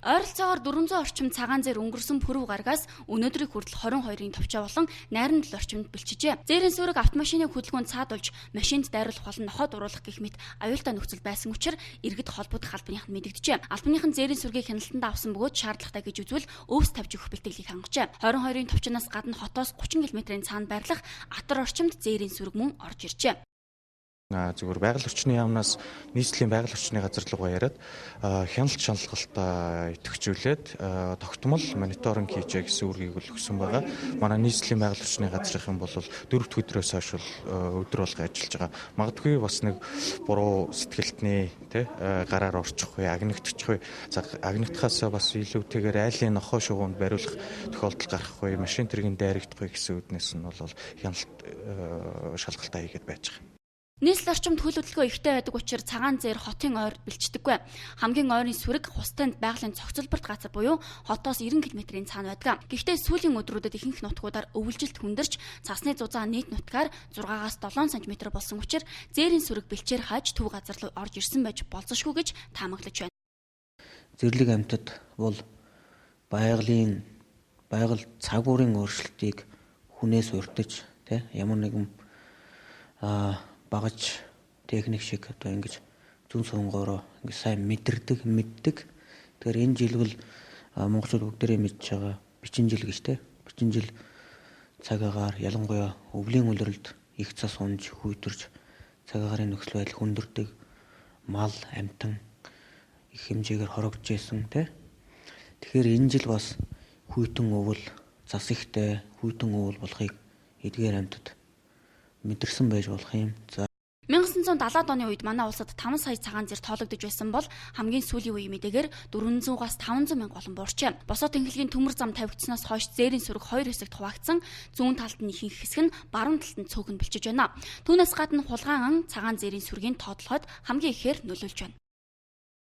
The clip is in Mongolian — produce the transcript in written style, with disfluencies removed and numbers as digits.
Ойролцоогоор 400 орчим цагаан зэр өнгөрсөн пүрэв гарагаас өнөөдрийг хүртэл 22-ын товчоо болон найран 7 орчимд бэлчжээ. Зээрийн сүрэг автомашины хөдөлгөөнд цаадуулж, машинд дайруулах болон нохоод уруулах гэх мэт аюултай нөхцөл байсан учраас иргэд холбогдох албаныханд мэдэгджээ. Албаныхан зээрийн сүргийг хяналтанд авсан бөгөөд шаардлагатай гэж үзвэл өвс тавьж өгөх бэлтгэлийг хангажээ. 22-ын товчоноос гадна хотоос 30 км-ийн цаана байрлах Атар орчимд зээрийн сүрэг мөн орж иржээ. Зүгээр байгаль орчны яамнаас нийслэлийн байгаль орчны газар руугаа яриад хяналт шалгалтаа идэвхжүүлээд тогтмол мониторинг хийжээ гэсэн үүргийг өгсөн байгаа. Манай нийслэлийн байгаль орчны газрын бол 4-р өдрөөс хойш өдөр болго ажиллаж байгаа. Магадгүй бас нэг буруу сэтгэлтний гараар орчих вэ, агнигдчих вэ. Агнигдахаас бас илүүтэйгээр айлын нохоо шугуунд бариулах тохиолдол гарах вэ, машин тэргийн дайрагдах вэ гэсэн үднээс нь бол хяналт шалгалтаа хийгээд байж байгаа. Нийслэл орчимд хөл хөдөлгөөн ихтэй байдаг учраас цагаан зээр хотын ойр бэлчдэггүй. Хамгийн ойрын сүрэг хустанд байгалийн цогцлборт газар буюу хотоос 90 км-ийн цаана байдаг. Гэхдээ сүүлийн өдрүүдэд ихэнх нутгуудаар өвөлжилт хүндэрч цасны зузаан нийт нутгаар 6-аас 7 см болсон учраас зээрийн сүрэг бэлчээр хааж төв газар руу орж ирсэн байж болзошгүй гэж таамаглаж байна. Зэрлэг амьтад бол байгаль цагуурын өөрчлөлтийг хүнээс урьдчилж ямар нэгэн багаж техник шиг одоо ингэж зүн сонгороо ингэ сайн мэддэг. Тэгэхээр энэ жил бол монголчууд бүгдээрээ мэдж байгаа бичин жил гэж бичин жил цаг агаар ялангуяа өвлийн улиралд их цас унж хүйтэрж цаг агаарын нөхцөл байдал хүндэрдэг, мал амтан их хэмжээгээр хорогдож байсан Тэгэхээр энэ жил бас хүйтэн өвөл цас ихтэй хүйтэн өвөл болохыг эдгээр амьтад мэдэрсэн байж болох юм. 1970-ад оны үед манай улсад 5 сая цагаан зэр тоологдож байсан бол хамгийн сүүлийн үеийн мэдээгээр 400-аас 500 мянга олон буурчээ. Босоо тэнхлэгийн төмөр зам тавигдсанаас хойш зээрийн сүрэг 2 хэсэгт хуваагдсан, зүүн талд нь ихэнх хэсэг нь баруун талд нь цөөхөн бэлчиж байна. Түүнээс гадна хулгайн ан цагаан зээрийн сүргийн тоотлоход хамгийн ихээр нөлөөлж байна.